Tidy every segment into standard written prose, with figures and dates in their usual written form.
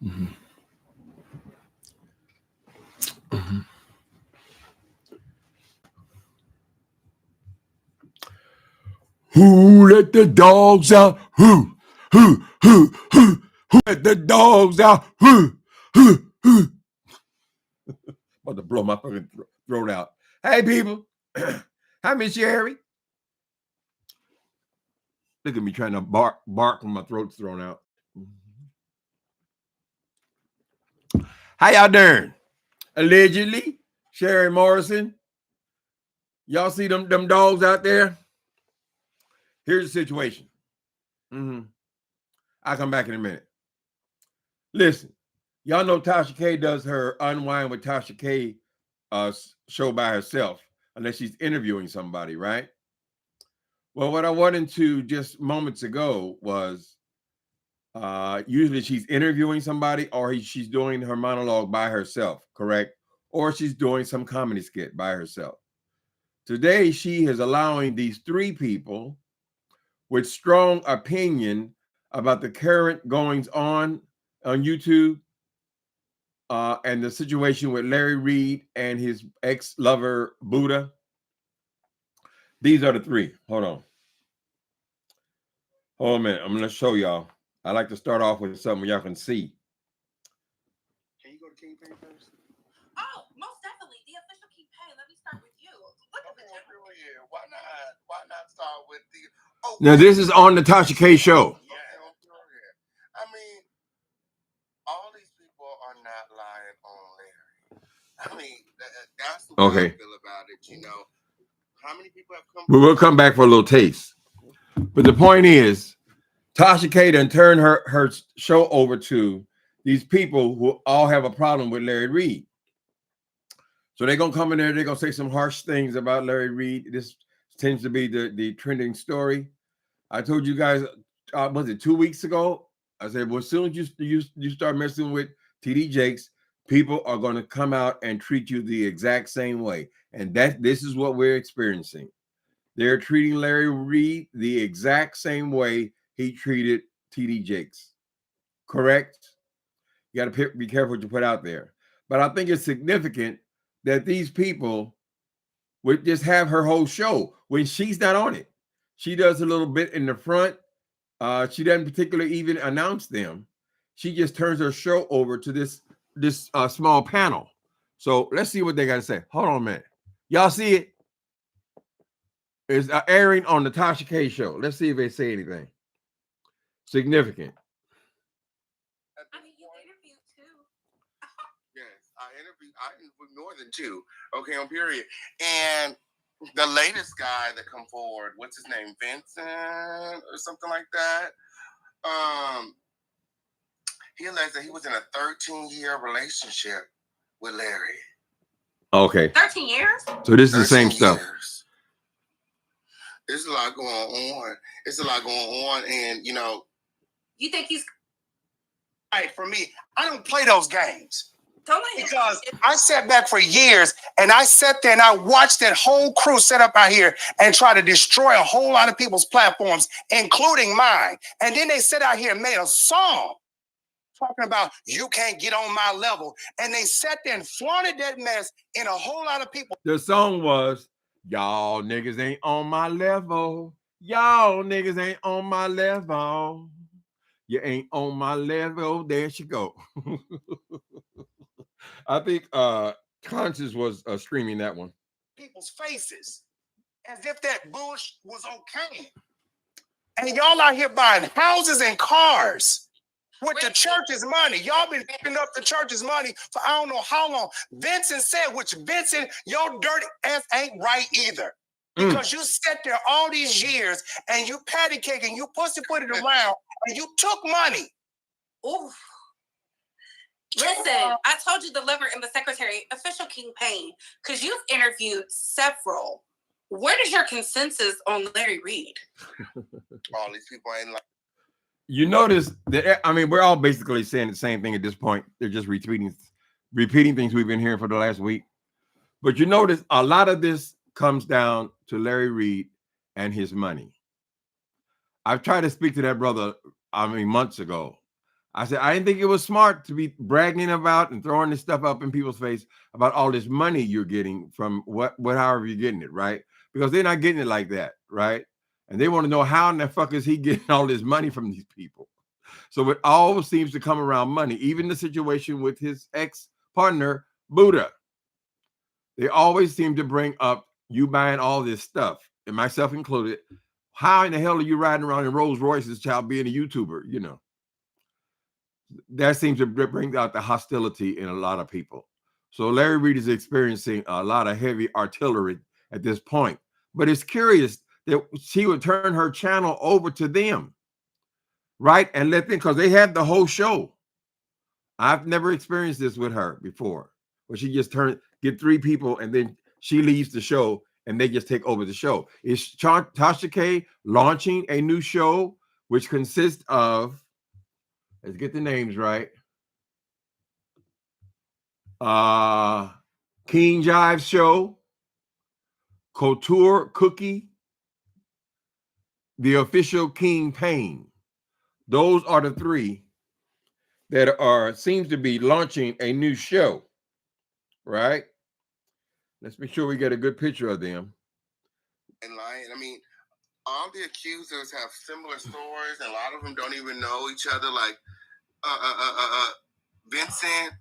Mm-hmm. Mm-hmm. Who let the dogs out? Who let the dogs out? Who. About to blow my fucking throat out. Hey, people. Hi, Miss Sherry. Look at me trying to bark when my throat's thrown out. How y'all doing? Allegedly, Sherry Morrison. Y'all see them dogs out there? Here's the situation. I'll come back in a minute. Listen, y'all know TASHA K does her Unwind with TASHA K show by herself, unless she's interviewing somebody, right? Well, what I wanted to just moments ago was usually she's interviewing somebody or she's doing her monologue by herself, correct? Or she's doing some comedy skit by herself. Today, she is allowing these three people with strong opinion about the current goings on YouTube and the situation with Larry Reid and his ex-lover, Buddha. These are the three. Hold on a minute. I'm going to show y'all. I like to start off with something y'all can see. Can you go to King Pay first? Oh, most definitely. The official King Pay. Let me start with you. Look at the yeah. Why not start with the... Oh, now, this is on the TASHA K show. Yeah. I mean, all these people are not lying on Larry. I mean, that's the way I feel about it, you know. How many people have come... We'll come back for a little taste. But the point is, TASHA K done turned her show over to these people who all have a problem with Larry Reid. So they're going to come in there, they're going to say some harsh things about Larry Reid. This tends to be the trending story. I told you guys, was it 2 weeks ago? I said, well, as soon as you start messing with TD Jakes, people are going to come out and treat you the exact same way. And this is what we're experiencing. They're treating Larry Reid the exact same way he treated TD Jakes. Correct? You got to be careful what you put out there. But I think it's significant that these people would just have her whole show when she's not on it. She does a little bit in the front. She doesn't particularly even announce them. She just turns her show over to this small panel. So let's see what they got to say. Hold on a minute. Y'all see it? It's airing on the TASHA K show. Let's see if they say anything significant. I mean, you interviewed too. Yes, I interviewed more than two. Okay, on period. And the latest guy that come forward, what's his name, Vincent or something like that? He alleged that he was in a 13-year relationship with Larry. Okay. 13 years? So this is the same stuff. There's a lot going on. It's a lot going on, and you know. You think he's right? For me, I don't play those games. Because I sat back for years and I sat there and I watched that whole crew set up out here and try to destroy a whole lot of people's platforms, including mine. And then they sat out here and made a song talking about you can't get on my level. And they sat there and flaunted that mess in a whole lot of people. The song was, y'all niggas ain't on my level. Y'all niggas ain't on my level. You ain't on my level. There she go. I think Conscious was streaming that one. People's faces as if that bullshit was okay. And y'all out here buying houses and cars with the church's money. Y'all been picking up the church's money for I don't know how long. Vincent said, which Vincent, your dirty ass ain't right either. Because you sat there all these years and you patty cake and you pussy put it around and you took money. Ooh. Listen, I told you the liver and the secretary, official King Payne, because you've interviewed several. Where is your consensus on Larry Reid? All these people ain't like. You notice that, I mean, we're all basically saying the same thing at this point. They're just repeating things we've been hearing for the last week. But you notice a lot of this comes down to Larry Reid and his money. I've tried to speak to that brother, months ago. I said, I didn't think it was smart to be bragging about and throwing this stuff up in people's face about all this money you're getting from however you're getting it, right? Because they're not getting it like that, right? And they want to know how in the fuck is he getting all this money from these people? So it always seems to come around money. Even the situation with his ex-partner, Buddha. They always seem to bring up you buying all this stuff, and myself included. How in the hell are you riding around in Rolls Royces, child, being a YouTuber? You know, that seems to bring out the hostility in a lot of people. So Larry Reid is experiencing a lot of heavy artillery at this point. But it's curious that she would turn her channel over to them, right? And let them, because they had the whole show. I've never experienced this with her before, where she just get 3 people and then she leaves the show and they just take over the show. Is TASHA K launching a new show which consists of, let's get the names right, King Jive Show, Couture Cookie, the official King Payne. Those are the 3 that seems to be launching a new show, right? Let's make sure we get a good picture of them. And lying, I mean, all the accusers have similar stories, and a lot of them don't even know each other. Like Vincent,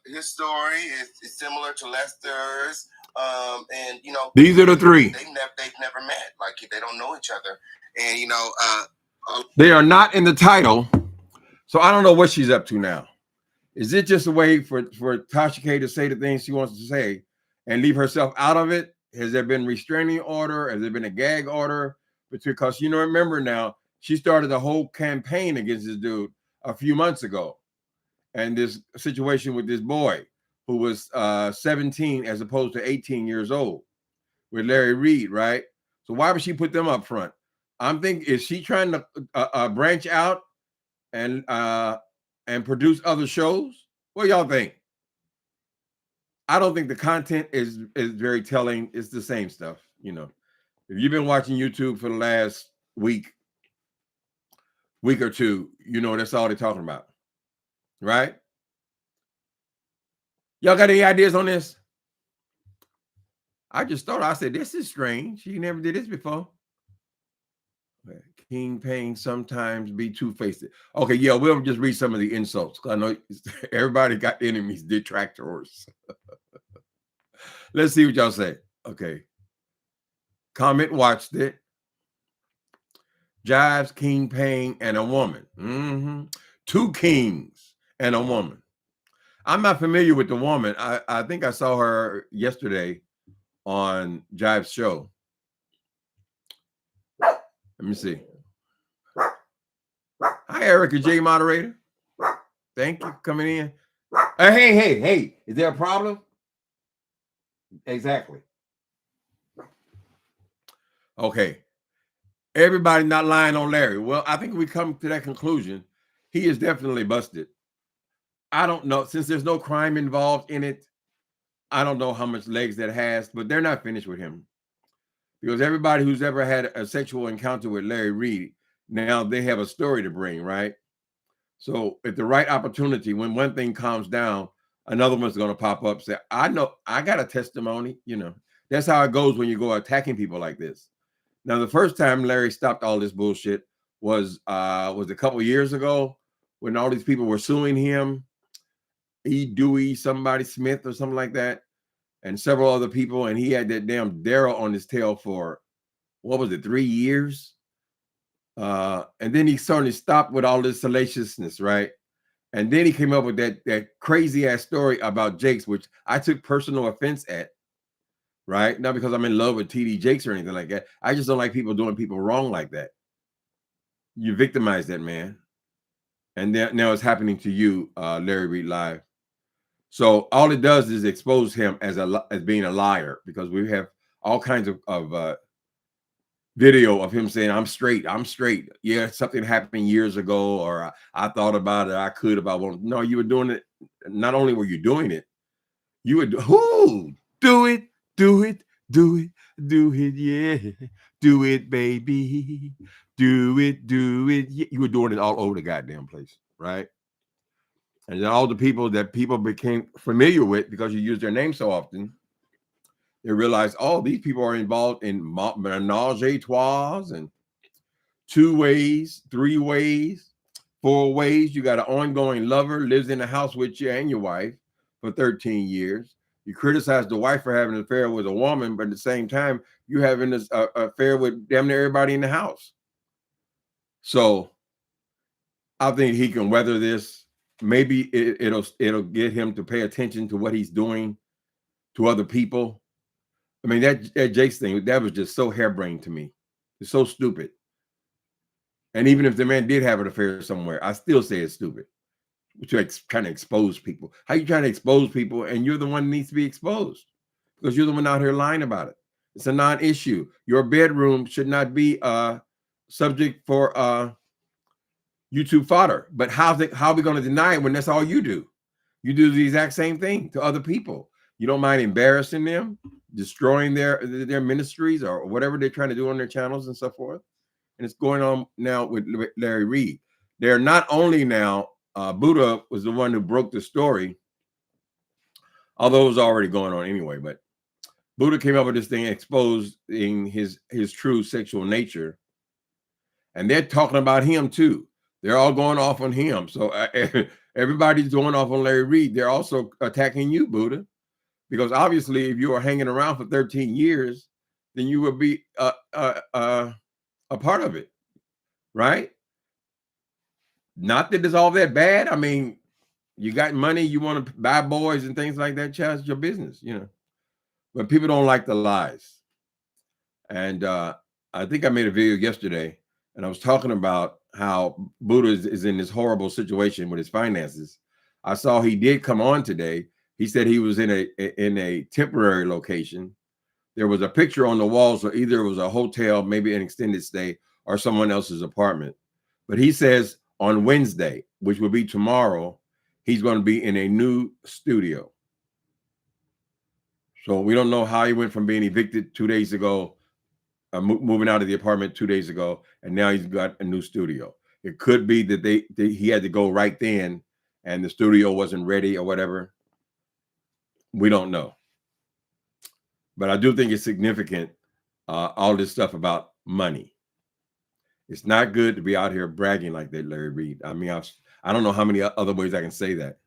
his story is similar to Lester's, and you know, these are the 3. They've never met. Like they don't know each other, and you know, they are not in the title, so I don't know what she's up to now. Is it just a way for TASHA K to say the things she wants to say and leave herself out of it? Has there been restraining order? Has there been a gag order? Because, you know, remember now, she started a whole campaign against this dude a few months ago. And this situation with this boy who was 17 as opposed to 18 years old with Larry Reid, right? So why would she put them up front? I'm thinking, is she trying to branch out and produce other shows? What do y'all think? I don't think the content is very telling. It's the same stuff, you know. If you've been watching YouTube for the last week or 2, you know that's all they're talking about, right? Y'all got any ideas on this? I just thought, I said, this is strange. She never did this before. King Payne sometimes be two-faced. Okay, yeah, we'll just read some of the insults. I know everybody got enemies, detractors. Let's see what y'all say. Okay. Comment watched it. Jives, King Payne, and a woman. 2 kings and a woman. I'm not familiar with the woman. I think I saw her yesterday on Jive's show. Let me see. Hi, Erica J, moderator. Thank you for coming in. Hey. Is there a problem? Exactly. Okay. Everybody not lying on Larry. Well, I think we come to that conclusion. He is definitely busted. I don't know. Since there's no crime involved in it, I don't know how much legs that has, but they're not finished with him. Because everybody who's ever had a sexual encounter with Larry Reid, now they have a story to bring, right? So at the right opportunity, when one thing calms down, another one's going to pop up, say, I know, I got a testimony. You know, that's how it goes when you go attacking people like this. Now, the first time Larry stopped all this bullshit was a couple of years ago when all these people were suing him, Dewey, somebody Smith or something like that, and several other people, and he had that damn Daryl on his tail for, what was it, 3 years? And then he suddenly stopped with all this salaciousness, right? And then he came up with that crazy ass story about Jakes, which I took personal offense at, right? Not because I'm in love with TD Jakes or anything like that. I just don't like people doing people wrong like that. You victimize that man. And now it's happening to you, Larry Reid Live. So all it does is expose him as being a liar, because we have all kinds of video of him saying, I'm straight. Yeah, something happened years ago, or I thought about it. I could if I wanted. No, you were doing it. Not only were you doing it, you would do it, yeah. Do it, baby. Do it, yeah. You were doing it all over the goddamn place. right? And then all the people that people became familiar with because you use their name so often, they realize, oh, these people are involved in menage a trois and 2 ways, 3 ways, 4 ways. You got an ongoing lover, lives in the house with you and your wife for 13 years. You criticize the wife for having an affair with a woman, but at the same time, you having this affair with damn near everybody in the house. So I think he can weather this. Maybe it'll get him to pay attention to what he's doing to other people. I mean, that Jake's thing, that was just so harebrained to me. It's so stupid. And even if the man did have an affair somewhere, I still say it's stupid to kind of expose people. How you trying to expose people and you're the one that needs to be exposed because you're the one out here lying about it? It's a non-issue. Your bedroom should not be subject for YouTube fodder. But how are we going to deny it when that's all you do? You do the exact same thing to other people. You don't mind embarrassing them, destroying their ministries or whatever they're trying to do on their channels and so forth. And it's going on now with Larry Reid. They're not only now, Buddha was the one who broke the story, although it was already going on anyway, but Buddha came up with this thing exposing his true sexual nature. And they're talking about him too. They're all going off on him. So everybody's going off on Larry Reid. They're also attacking you, Buddha, because obviously if you were hanging around for 13 years, then you would be a part of it, right? Not that it's all that bad. I mean, you got money, you want to buy boys and things like that, child, it's your business, you know. But people don't like the lies. And I think I made a video yesterday, and I was talking about how Buddha is in this horrible situation with his finances. I saw he did come on today. He said he was in a temporary location. There was a picture on the wall, so either it was a hotel, maybe an extended stay, or someone else's apartment. But he says on Wednesday, which will be tomorrow, he's going to be in a new studio. So we don't know how he went from being evicted 2 days ago, moving out of the apartment 2 days ago, and now he's got a new studio. It could be that he had to go right then, and the studio wasn't ready or whatever. We don't know. But I do think it's significant, all this stuff about money. It's not good to be out here bragging like that, Larry Reid. I mean, I don't know how many other ways I can say that.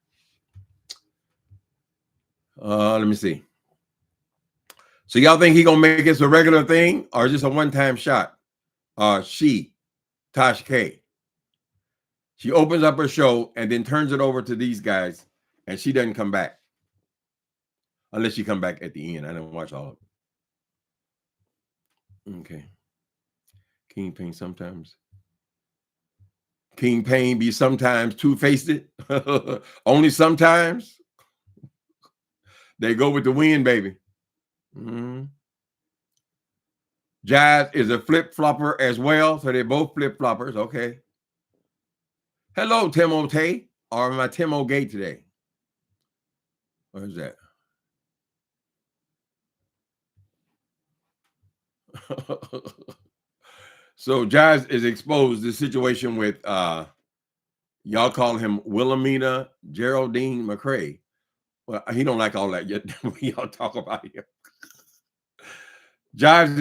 Let me see. So y'all think he gonna make this a regular thing or just a one-time shot? TASHA K. She opens up her show and then turns it over to these guys, and she doesn't come back. Unless she come back at the end. I didn't watch all of it. Okay. King Pain sometimes. King Pain be sometimes two-faced. Only sometimes. They go with the wind, baby. Jive is a flip-flopper as well. So they're both flip-floppers. Okay. Hello, Timote. Or am I Timo Gay today? What is that? So Jive is exposed the situation with y'all call him Wilhelmina Geraldine McCrae. Well, he don't like all that yet. We all talk about him. Jive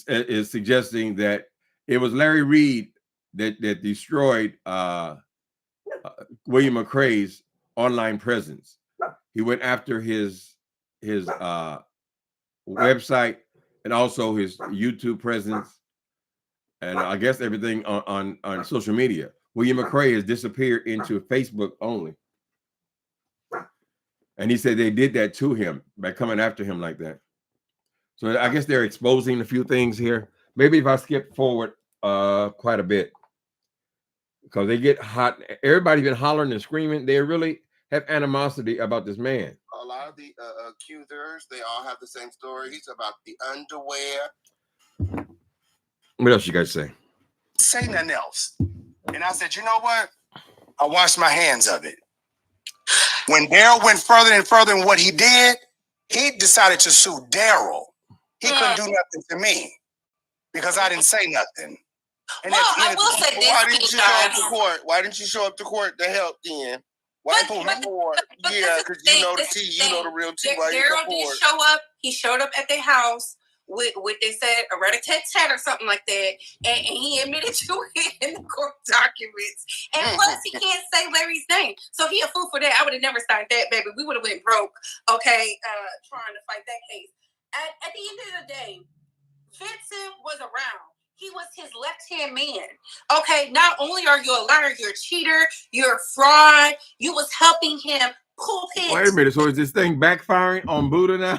is suggesting that it was Larry Reid that destroyed William McCrae's online presence. He went after his website and also his YouTube presence, and I guess everything on social media. William McCrae has disappeared into Facebook only. And he said they did that to him by coming after him like that. So I guess they're exposing a few things here. Maybe if I skip forward quite a bit, because they get hot. Everybody's been hollering and screaming. They really have animosity about this man. A lot of the accusers, they all have the same story. He's about the underwear. What else you guys say? Say nothing else. And I said, you know what? I washed my hands of it. When Daryl went further and further in what he did, he decided to sue Daryl. He couldn't do nothing to me because I didn't say nothing. And well, I will say this. Why didn't you show up to court? Why didn't you show up to court to help then? Why for yeah, because you know the tea, you know the real tea. Daryl did show up. He showed up at their house with they said a rat-a-tat-tat or something like that, and he admitted to it in the court documents. And plus, he can't say Larry's name, so he a fool for that. I would have never signed that, baby. We would have went broke. Okay, trying to fight that case. At the end of the day, Vincent was around. He was his left-hand man. Okay, not only are you a liar, you're a cheater, you're a fraud. You was helping him pull pins. Wait a minute. So is this thing backfiring on Buddha now?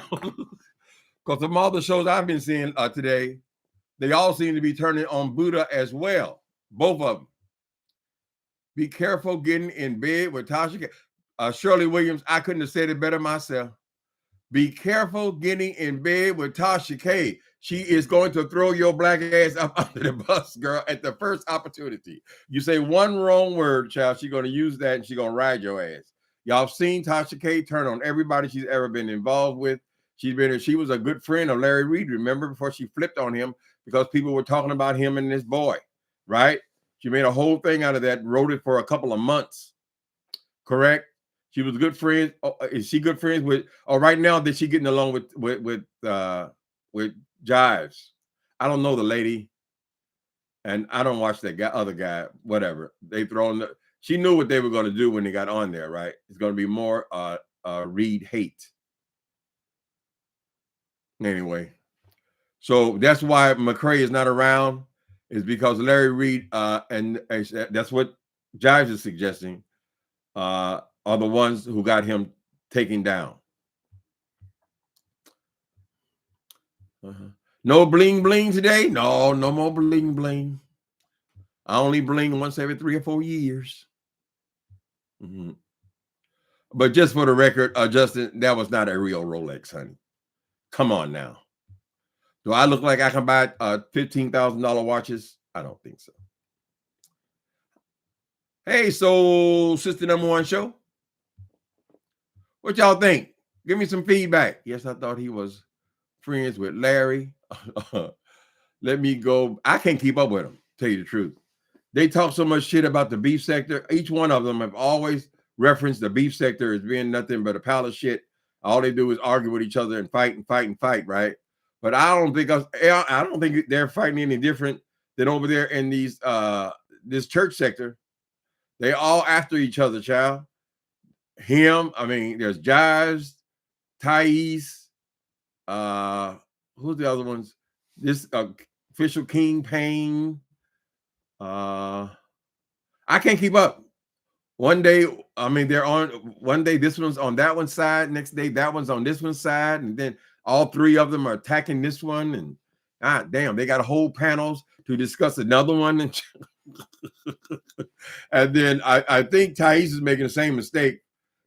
Because from all the shows I've been seeing today, they all seem to be turning on Buddha as well. Both of them. Be careful getting in bed with TASHA K. Shirley Williams, I couldn't have said it better myself. Be careful getting in bed with TASHA K. She is going to throw your black ass up under the bus, girl, at the first opportunity. You say one wrong word, child, she's going to use that and she's going to ride your ass. Y'all seen TASHA K turn on everybody she's ever been involved with. She was a good friend of Larry Reid, remember, before she flipped on him because people were talking about him and this boy, right? She made a whole thing out of that, wrote it for a couple of months, correct? She was good friends. Is she good friends with? Oh, right now that she getting along with Jives? I don't know the lady, and I don't watch that guy, other guy. Whatever they thrown. She knew what they were going to do when they got on there, right? It's going to be more Reid hate. Anyway, so that's why McCray is not around. Is because Larry Reid and that's what Jives is suggesting. Are the ones who got him taken down. No bling bling today? No more bling bling. I only bling once every 3 or 4 years. But just for the record, Justin, that was not a real Rolex, honey. Come on now. Do I look like I can buy $15,000 watches? I don't think so. Hey, so Sister Number One Show. What y'all think? Give me some feedback. Yes, I thought he was friends with Larry. Let me go. I can't keep up with them, tell you the truth. They talk so much shit about the beef sector. Each one of them have always referenced the beef sector as being nothing but a pile of shit. All they do is argue with each other and fight, right? But I don't think they're fighting any different than over there in these this church sector. They all after each other, child. There's Jives, Thais, who's the other ones? This official King Payne. I can't keep up. One day, they're on one day, this one's on that one's side, next day, that one's on this one's side, and then all three of them are attacking this one, and damn, they got a whole panels to discuss another one. And then I think Thais is making the same mistake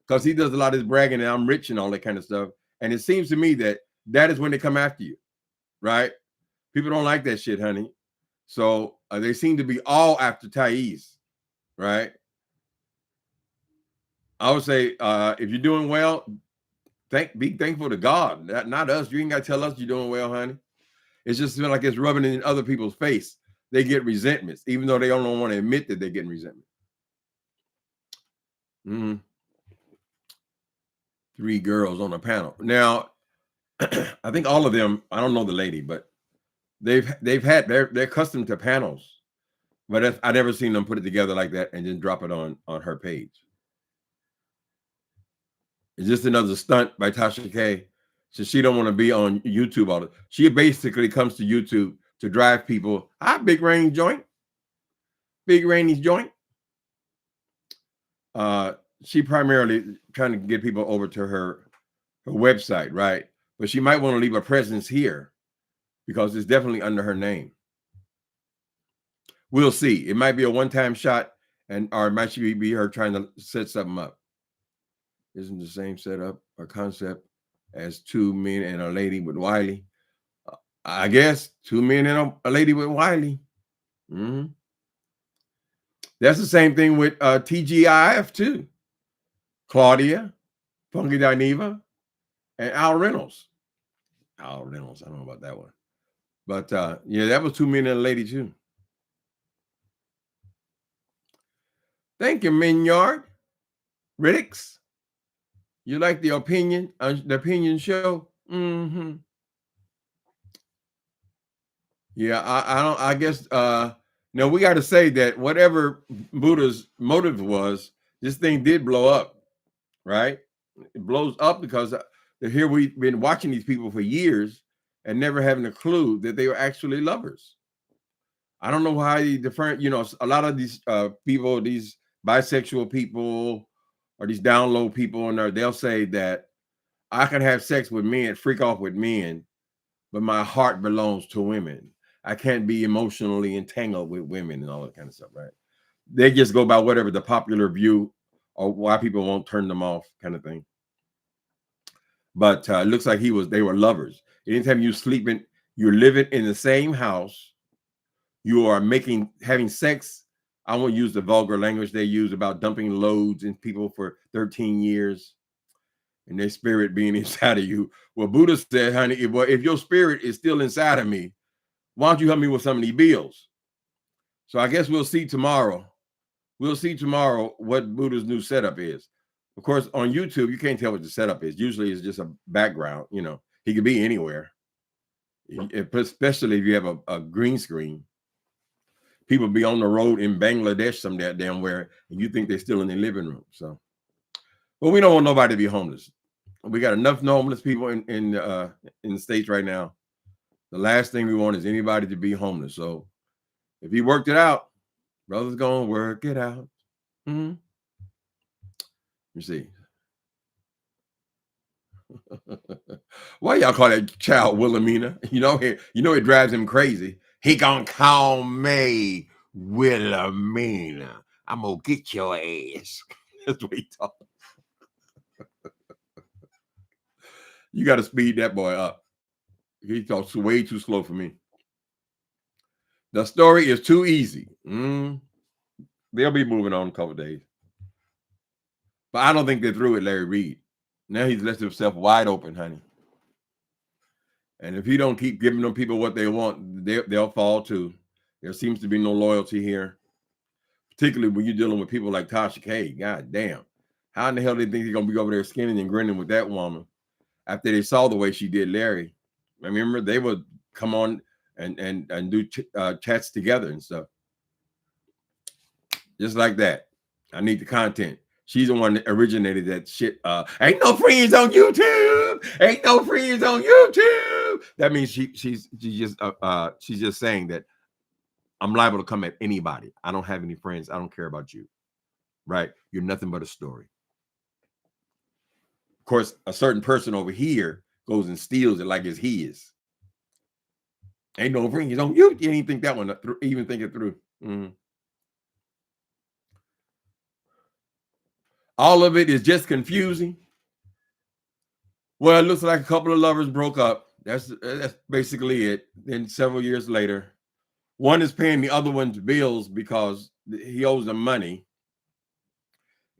because he does a lot of this bragging and I'm rich and all that kind of stuff. And it seems to me that is when they come after you, right? People don't like that shit, honey. So they seem to be all after Thais, right? I would say if you're doing well, be thankful to God, not us. You ain't got to tell us you're doing well, honey. It's just like it's rubbing in other people's face. They get resentments, even though they don't want to admit that they're getting resentment. 3 girls on a panel. Now, I think all of them, I don't know the lady, but they're accustomed to panels, but I never seen them put it together like that and then drop it on her page. It's just another stunt by TASHA K. So she don't want to be on YouTube all the time. She basically comes to YouTube to drive people. Hi, Big Rain Joint. Big Rainy's Joint. She primarily trying to get people over to her website, right? But she might want to leave a presence here because it's definitely under her name. We'll see. It might be a one-time shot, or it might be her trying to set something up. Isn't the same setup or concept as 2 men and a lady with Wiley? I guess 2 men and a lady with Wiley. That's the same thing with TGIF too. Claudia, Funky Dineva, and Al Reynolds. I don't know about that one. But yeah, that was 2 men and a lady too. Thank you, Minyard. Riddicks. You like the opinion show? Mm-hmm. Yeah, I guess no, we got to say that whatever Buddha's motive was, this thing did blow up, right? It blows up because here we've been watching these people for years and never having a clue that they were actually lovers. I don't know why different, a lot of these people, these bisexual people or these down low people, and they'll say that I can have sex with men, freak off with men, but my heart belongs to women. I can't be emotionally entangled with women and all that kind of stuff, right? They just go by whatever the popular view or why people won't turn them off kind of thing. But it looks like they were lovers. Anytime you're living in the same house, you are having sex. I won't use the vulgar language they use about dumping loads in people for 13 years and their spirit being inside of you. Well, Buddha said, honey, if your spirit is still inside of me, why don't you help me with some of these bills? So I guess we'll see tomorrow. We'll see tomorrow what Buddha's new setup is. Of course, on YouTube, you can't tell what the setup is. Usually it's just a background. He could be anywhere, especially if you have a green screen. People be on the road in Bangladesh some damn where, and you think they're still in their living room. So, but we don't want nobody to be homeless. We got enough homeless people in the States right now. The last thing we want is anybody to be homeless. So if he worked it out, brother's gonna work it out. Mm-hmm. You see. Why y'all call that child Wilhelmina? It drives him crazy. He gonna call me Wilhelmina. I'm gonna get your ass. That's what he talks. You got to speed that boy up. He talks way too slow for me. The story is too easy. They'll be moving on in a couple of days. But I don't think they're through with Larry Reid. Now he's left himself wide open, honey. And if you don't keep giving them people what they want, they'll fall too. There seems to be no loyalty here, particularly when you're dealing with people like TASHA K. God damn. How in the hell do they think they're going to be over there skinning and grinning with that woman after they saw the way she did Larry? I remember they would come on and do chats together and stuff. Just like that. I need the content. She's the one that originated that shit. Ain't no friends on YouTube. Ain't no friends on YouTube. That means she's just saying that I'm liable to come at anybody. I don't have any friends. I don't care about you. Right? You're nothing but a story. Of course, a certain person over here goes and steals it like it's his. Ain't no friends on YouTube. You didn't think that one through, even think it through. Mm-hmm. All of it is just confusing. Well, it looks like a couple of lovers broke up. That's basically it. Then several years later, one is paying the other one's bills because he owes them money.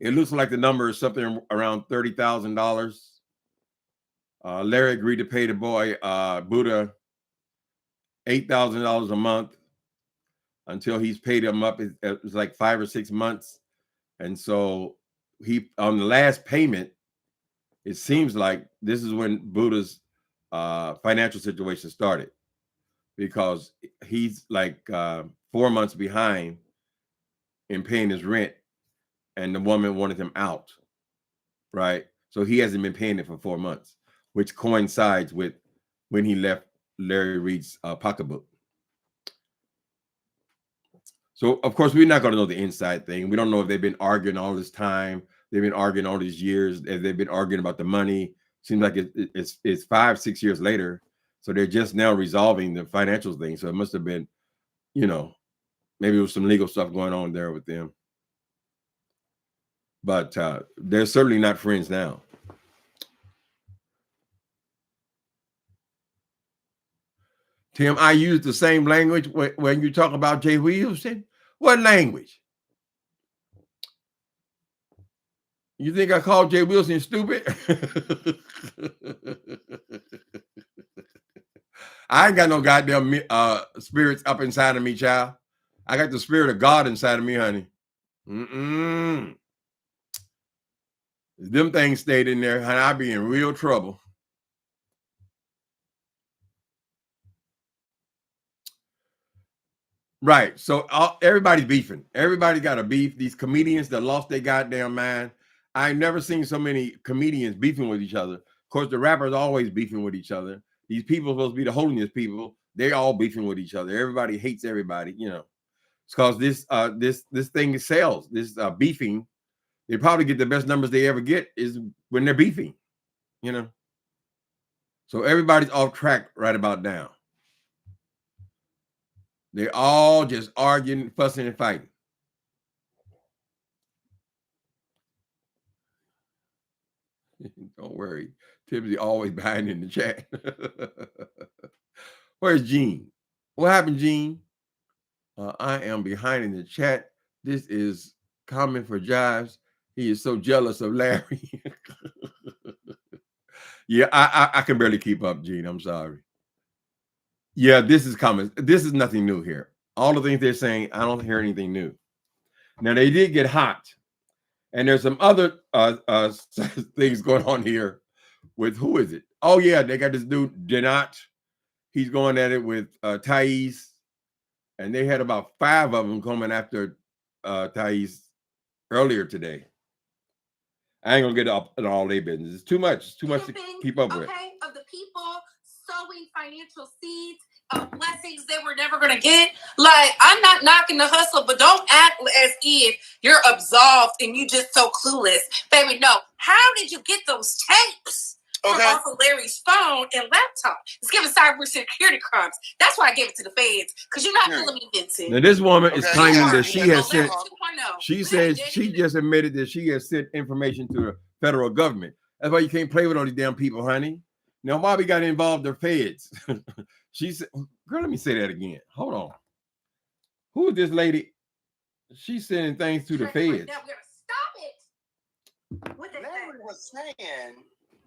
It looks like the number is something around $30,000. Larry agreed to pay the boy Buddha $8,000 a month until he's paid him up. It was like 5 or 6 months, and so he on the last payment. It seems like this is when Buddha's financial situation started, because he's like 4 months behind in paying his rent, and the woman wanted him out, right? So he hasn't been paying it for 4 months, which coincides with when he left Larry Reid's pocketbook. So, of course, we're not going to know the inside thing. We don't know if they've been arguing all this time. They've been arguing all these years. They've been arguing about the money. Seems like it's 5, 6 years later. So they're just now resolving the financial thing. So it must have been, maybe it was some legal stuff going on there with them. But they're certainly not friends now. Tim, I use the same language when you talk about Jay Wilson. What language? You think I called Jay Wilson stupid? I ain't got no goddamn spirits up inside of me, child. I got the spirit of God inside of me, honey. If them things stayed in there, and I'd be in real trouble. Right. So everybody's beefing. Everybody got a beef. These comedians that lost their goddamn mind. I never seen so many comedians beefing with each other. Of course, the rappers always beefing with each other. These people supposed to be the holiness people. They all beefing with each other. Everybody hates everybody. You know, it's because this thing sells. This beefing. They probably get the best numbers they ever get is when they're beefing. You know. So everybody's off track right about now. They're all just arguing, fussing, and fighting. Don't worry. Timothy always behind in the chat. Where's Gene? What happened, Gene? I am behind in the chat. This is comment for Jives. He is so jealous of Larry. Yeah, I can barely keep up, Gene. I'm sorry. Yeah, this is common. This is nothing new here. All the things they're saying, I don't hear anything new. Now, they did get hot. And there's some other things going on here with, who is it? Oh, yeah, they got this dude, Denat. He's going at it with Thais. And they had about 5 of them coming after Thais earlier today. I ain't going to get up in all their business. It's too much. It's too much to keep up with. Okay, of the people sowing financial seeds of blessings they were never going to get. Like, I'm not knocking the hustle, but don't act as if you're absolved and you just so clueless. Baby, no. How did you get those tapes? Okay. Off of Larry's phone and laptop. It's giving cybersecurity crimes. That's why I gave it to the feds. Because you're not feeling me, Vincent. Now, this woman is claiming that she has sent. She says she just admitted that she has sent information to the federal government. That's why you can't play with all these damn people, honey. Now, why we got involved the feds? She said, girl, let me say that again. Hold on. Who is this lady? She's sending things to the feds. Stop it. What Larry was saying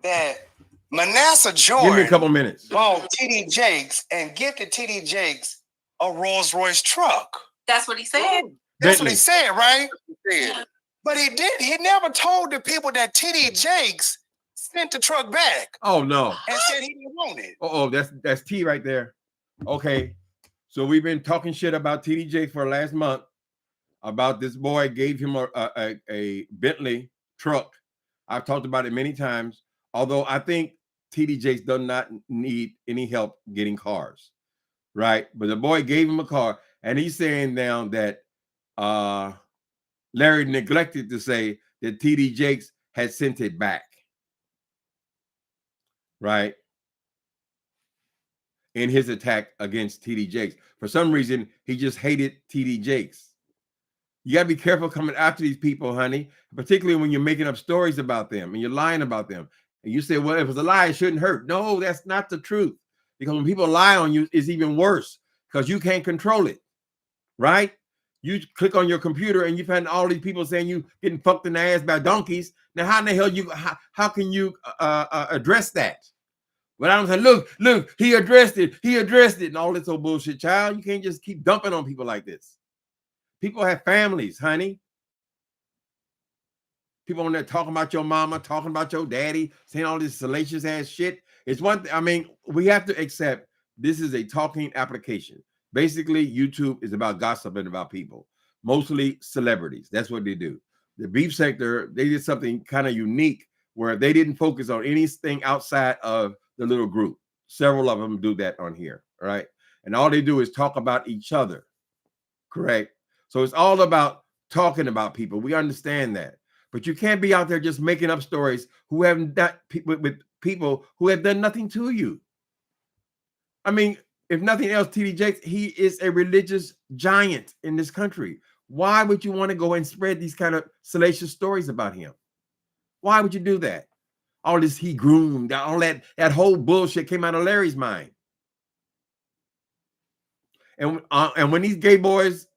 that Manasseh Jordan give me a couple minutes. Bought TD Jakes and gifted TD Jakes a Rolls Royce truck. That's what he said. That's what he said, right? Yeah. But he didn't. He never told the people that TD Jakes sent the truck back. Oh no! And said he didn't want it. Oh, that's T right there. Okay, so we've been talking shit about TD Jakes for last month about this boy gave him a Bentley truck. I've talked about it many times. Although I think TD Jakes does not need any help getting cars, right? But the boy gave him a car, and he's saying now that Larry neglected to say that TD Jakes had sent it back, right? In his attack against TD Jakes. For some reason, he just hated TD Jakes. You got to be careful coming after these people, honey, particularly when you're making up stories about them and you're lying about them. And you say, well, if it's a lie, it shouldn't hurt. No, that's not the truth. Because when people lie on you, it's even worse because you can't control it, right? You click on your computer and you find all these people saying you getting fucked in the ass by donkeys. Now, how in the hell how can you address that? But I'm saying, look, he addressed it, and all this old bullshit, child. You can't just keep dumping on people like this. People have families, honey. People on there talking about your mama, talking about your daddy, saying all this salacious ass shit. It's one thing. I mean, we have to accept this is a talking application. Basically, YouTube is about gossiping about people, mostly celebrities. That's what they do. The beef sector, they did something kind of unique where they didn't focus on anything outside of the little group. Several of them do that on here, right? And all they do is talk about each other, correct? So it's all about talking about people. We understand that. But you can't be out there just making up stories who haven't done with people who have done nothing to you. I mean, if nothing else, TD Jakes, he is a religious giant in this country. Why would you want to go and spread these kind of salacious stories about him? Why would you do that? All this he groomed, all that whole bullshit came out of Larry's mind. And when these gay boys,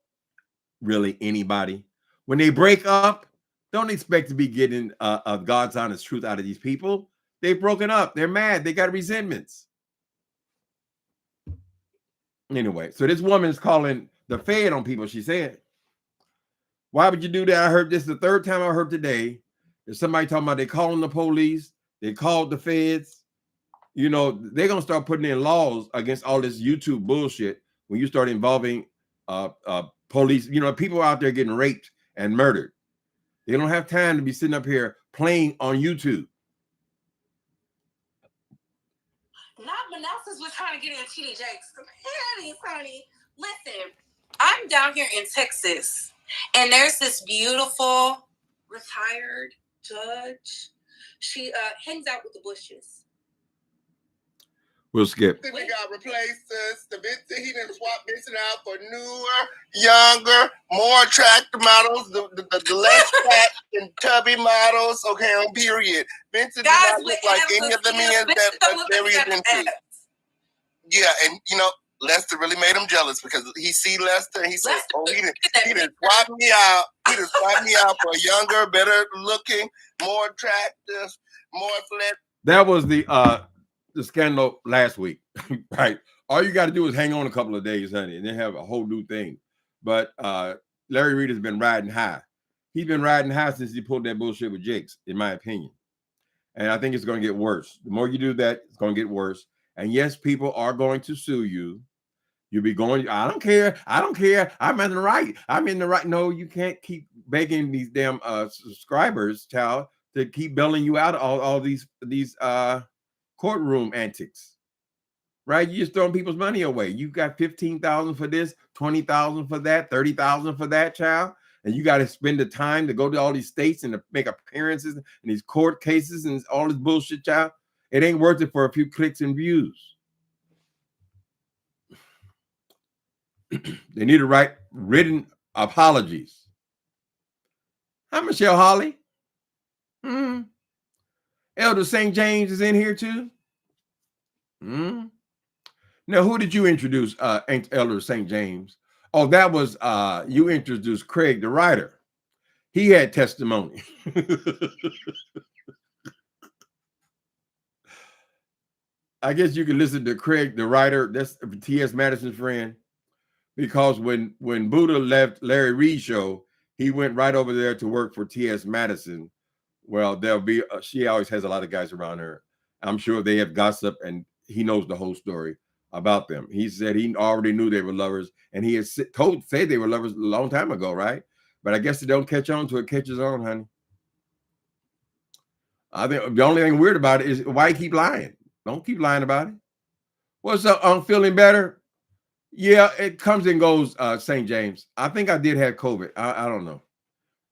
really anybody, when they break up, don't expect to be getting God's honest truth out of these people. They've broken up. They're mad. They got resentments. Anyway, so this woman is calling the Fed on people, she said. Why would you do that? I heard this the third time I heard today. There's somebody talking about they calling the police, they called the feds. You know, they're gonna start putting in laws against all this YouTube bullshit when you start involving police. You know, people out there getting raped and murdered. They don't have time to be sitting up here playing on YouTube. Not Manassas was trying to get in TD Jakes. Honey, listen, I'm down here in Texas, and there's this beautiful retired judge. She hangs out with the Bushes. We'll skip. We got replacements. He didn't swap Vincent out for newer, younger, more attractive models. The less fat and tubby models. Okay, on period. Vincent does not look like any of the men that Barry is into. Yeah, and you know, Lester really made him jealous because he see Lester and he said, "Oh, he didn't swap me out. He didn't swap me out for a younger, better looking, more attractive, more flat." That was the scandal last week, right? All you got to do is hang on a couple of days, honey, and then have a whole new thing. But Larry Reid has been riding high. He's been riding high since he pulled that bullshit with Jakes, in my opinion. And I think it's going to get worse. The more you do that, it's going to get worse. And yes, people are going to sue you. You'll be going, I don't care. I don't care. I'm in the right. I'm in the right. No, you can't keep begging these damn subscribers, child, to keep bailing you out all these courtroom antics, right? You're just throwing people's money away. You got 15,000 for this, 20,000 for that, 30,000 for that, child, and you got to spend the time to go to all these states and to make appearances and these court cases and all this bullshit, child. It ain't worth it for a few clicks and views. They need to write written apologies. Hi, Michelle Holly. Elder St. James is in here too. Now, who did you introduce, Elder St. James? Oh, that was you introduced Craig, the writer. He had testimony. I guess you can listen to Craig, the writer. That's T.S. Madison's friend. Because when Buddha left Larry Reid's show, he went right over there to work for T.S. Madison. Well, there'll be she always has a lot of guys around her. I'm sure they have gossip, and he knows the whole story about them. He said he already knew they were lovers, and he had said they were lovers a long time ago, right? But I guess they don't catch on till it catches on, honey. I think the only thing weird about it is why you keep lying. Don't keep lying about it. What's up? I'm feeling better. Yeah, it comes and goes, St. James. I think I did have COVID. I don't know.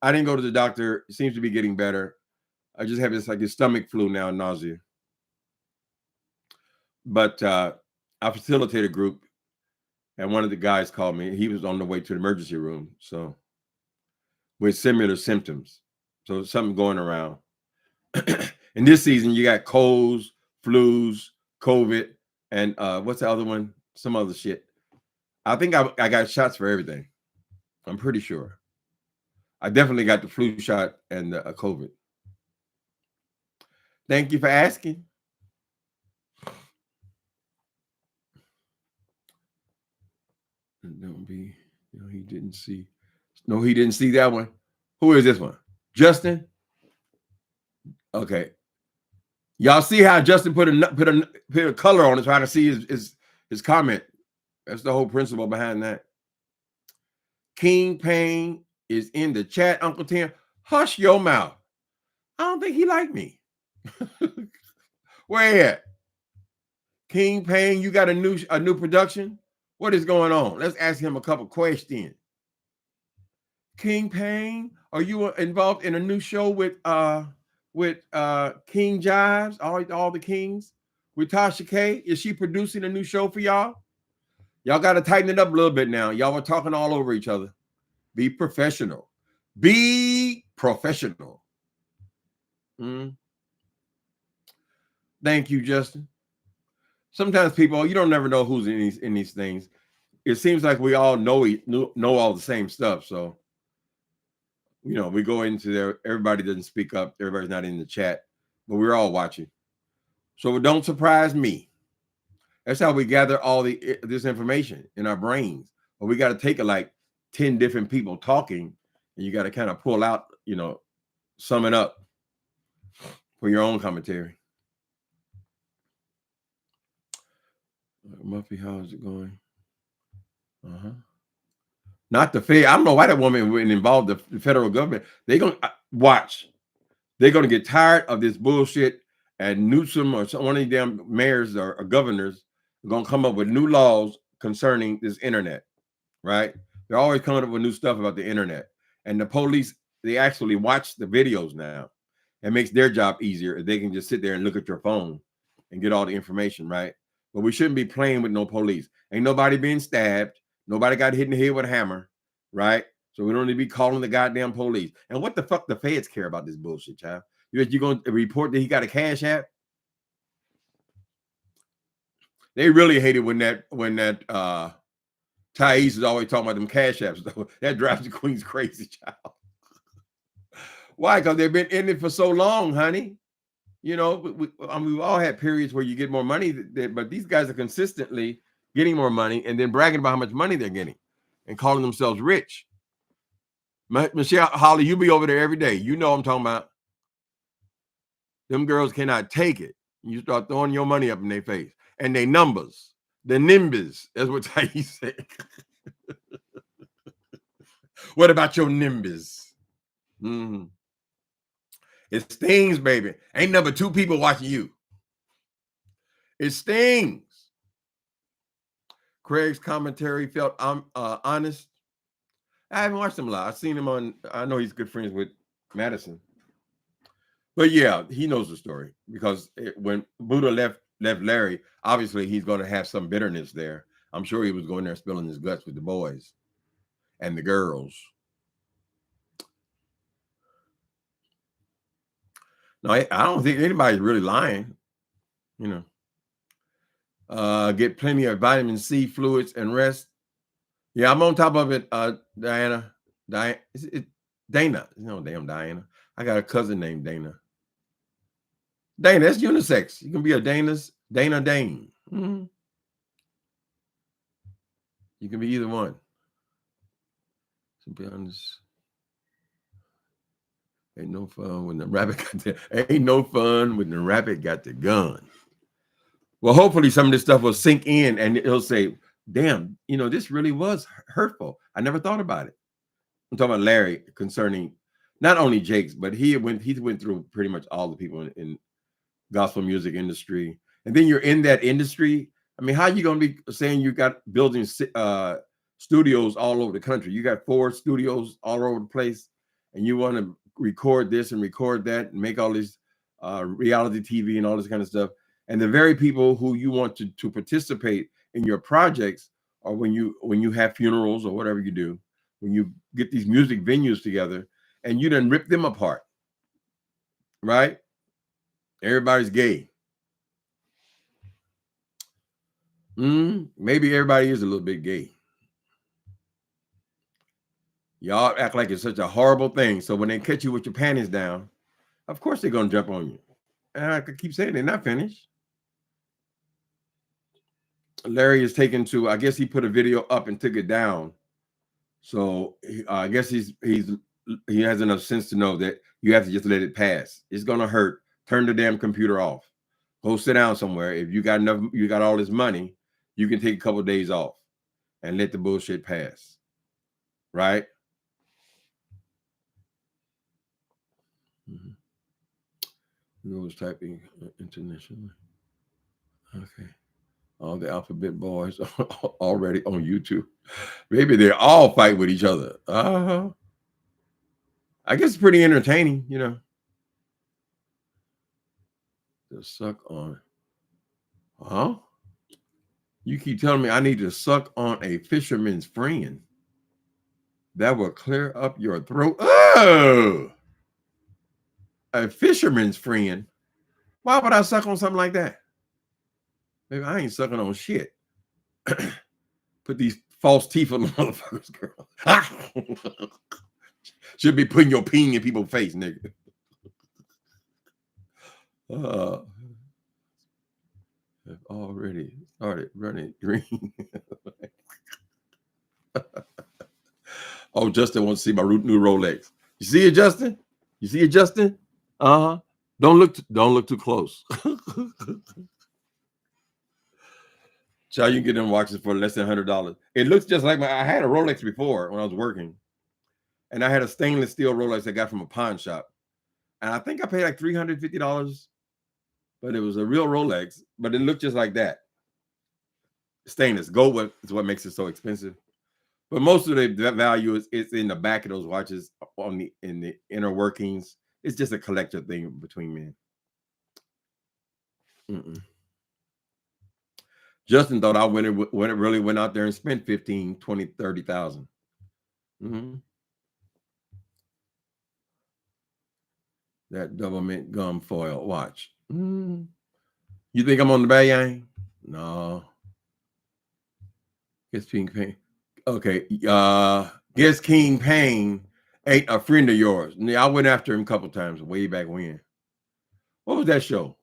I didn't go to the doctor. It seems to be getting better. I just have this like a stomach flu now, nausea. But I facilitate a group, and one of the guys called me. He was on the way to the emergency room, so with similar symptoms. So something going around. In this season, you got colds, flus, COVID, and what's the other one? Some other shit. I think I got shots for everything. I'm pretty sure. I definitely got the flu shot and the COVID. Thank you for asking. Don't be, he didn't see. No, he didn't see that one. Who is this one? Justin? Okay. Y'all see how Justin put a color on it trying to see his comment. That's the whole principle behind that. King Payne is in the chat, Uncle Tim. Hush your mouth. I don't think he liked me. Where at? King Payne, you got a new production? What is going on? Let's ask him a couple questions. King Payne, are you involved in a new show with King Jives, all the kings? With TASHA K? Is she producing a new show for y'all? Y'all got to tighten it up a little bit now. Y'all were talking all over each other. Be professional. Be professional. Thank you, Justin. Sometimes people, you don't never know who's in these things. It seems like we all know all the same stuff. So, we go into there. Everybody doesn't speak up. Everybody's not in the chat, but we're all watching. So don't surprise me. That's how we gather all this information in our brains. But we got to take it like 10 different people talking And you got to kind of pull out, you know, sum it up for your own commentary. Muffy, how's it going? Not the Fed. I don't know why that woman wouldn't involve the federal government. They're going to watch. They're going to get tired of this bullshit, and Newsom or one of these damn mayors or governors are going to come up with new laws concerning this internet, right? They're always coming up with new stuff about the internet. And the police, they actually watch the videos now. It makes their job easier if they can just sit there and look at your phone and get all the information, right? But we shouldn't be playing with no police. Ain't nobody being stabbed. Nobody got hit in the head with a hammer, right? So we don't need to be calling the goddamn police. And what the fuck the feds care about this bullshit, child? You're going to report that he got a cash app? They really hate it when that Thais is always talking about them cash apps. That drives the queens crazy, child. Why? Because they've been in it for so long, honey. You know, we've all had periods where you get more money, but these guys are consistently getting more money and then bragging about how much money they're getting and calling themselves rich. Michelle Holly, you be over there every day. You know what I'm talking about. Them girls cannot take it. You start throwing your money up in their face. And they numbers, the nimbus. That's what Thais said. What about your nimbus? Mm-hmm. It stings, baby. Ain't number two people watching you. It stings. Craig's commentary felt honest. I haven't watched him live. I've seen him on, I know he's good friends with Madison. But yeah, he knows the story because when Buddha left Larry, obviously he's going to have some bitterness there. I'm sure he was going there spilling his guts with the boys and the girls. No, I don't think anybody's really lying, you know. Get plenty of vitamin C, fluids, and rest. Yeah, I'm on top of it, Diana. Dana. No, damn Diana. I got a cousin named Dana. Dana, that's unisex. You can be a Dana Dane. Mm-hmm. You can be either one. To be honest, ain't no fun when the rabbit got the gun. Well, hopefully some of this stuff will sink in and it'll say, damn, you know, this really was hurtful. I never thought about it. I'm talking about Larry concerning not only Jake's, but he went through pretty much all the people in gospel music industry. And then you're in that industry. I mean, how are you going to be saying you got building studios all over the country? You got 4 studios all over the place, and you want to record this and record that and make all this reality TV and all this kind of stuff. And the very people who you want to participate in your projects are when you have funerals or whatever you do, when you get these music venues together and you done rip them apart, right? Everybody's gay. Maybe everybody is a little bit gay. Y'all act like it's such a horrible thing. So when they catch you with your panties down, of course they're going to jump on you. And I could keep saying they're not finished. Larry is taken to, I guess he put a video up and took it down. So I guess he has enough sense to know that you have to just let it pass. It's going to hurt. Turn the damn computer off. Go sit down somewhere. If you got all this money, you can take a couple of days off and let the bullshit pass. Right? Who was typing internationally? Okay. All the alphabet boys are already on YouTube. Maybe they all fight with each other. I guess it's pretty entertaining, you know. To suck on. Huh? You keep telling me I need to suck on a fisherman's friend. That will clear up your throat. Oh! A fisherman's friend? Why would I suck on something like that? Maybe I ain't sucking on shit. Put these false teeth on the motherfuckers, girl. Should be putting your peen in people's face, nigga. Have already started running green. Oh, Justin wants to see my new Rolex. You see it, Justin? You see it, Justin? Uh-huh. Don't look too close. Child, you can get them watches for less than $100. It looks just like I had a Rolex before when I was working. And I had a stainless steel Rolex I got from a pawn shop. And I think I paid like $350, but it was a real Rolex, but it looked just like that. Stainless gold is what makes it so expensive. But most of the value is in the back of those watches in the inner workings. It's just a collector thing between men. Justin thought I really went out there and spent 15, 20, 30,000. That double mint gum foil watch. You think I'm on the bad gang? No. Guess King Payne. Okay. Guess King Payne ain't a friend of yours. I went after him a couple times way back when. What was that show?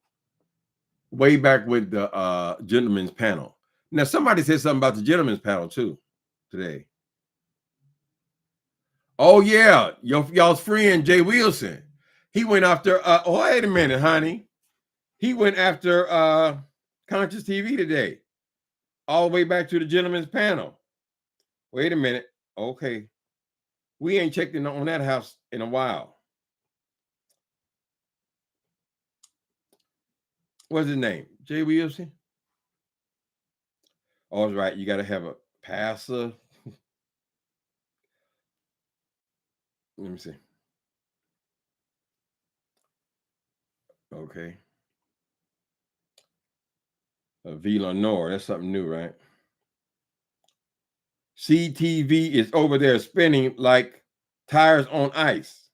Way back with the gentleman's panel. Now somebody said something about the gentleman's panel too today. Oh yeah, y'all's friend Jay Wilson. He went after. Wait a minute, honey. He went after Conscious TV today, all the way back to the gentleman's panel. Wait a minute. Okay, we ain't checked in on that house in a while. What's his name? Jay Wilson. Oh, that's right. You got to have a passer. Let me see. Okay. Villanor. That's something new, right? CTV is over there spinning like tires on ice.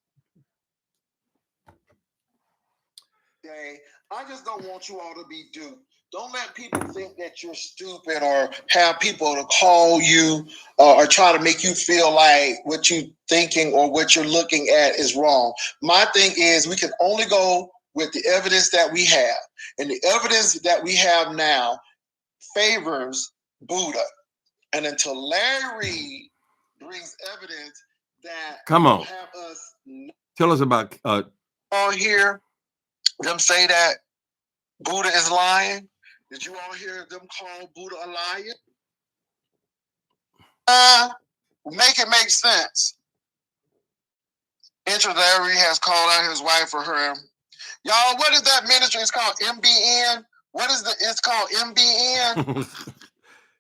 Okay. I just don't want you all to be duped. Don't let people think that you're stupid or have people to call you or try to make you feel like what you're thinking or what you're looking at is wrong. My thing is we can only go with the evidence that we have. And the evidence that we have now favors Buddha. And until Larry Reid brings evidence that come on, have us tell us about all hear them say that Buddha is lying. Did you all hear them call Buddha a liar? Make it make sense. Larry has called out his wife for her. Y'all, what is that ministry? It's called MBN. What is it's called MBN?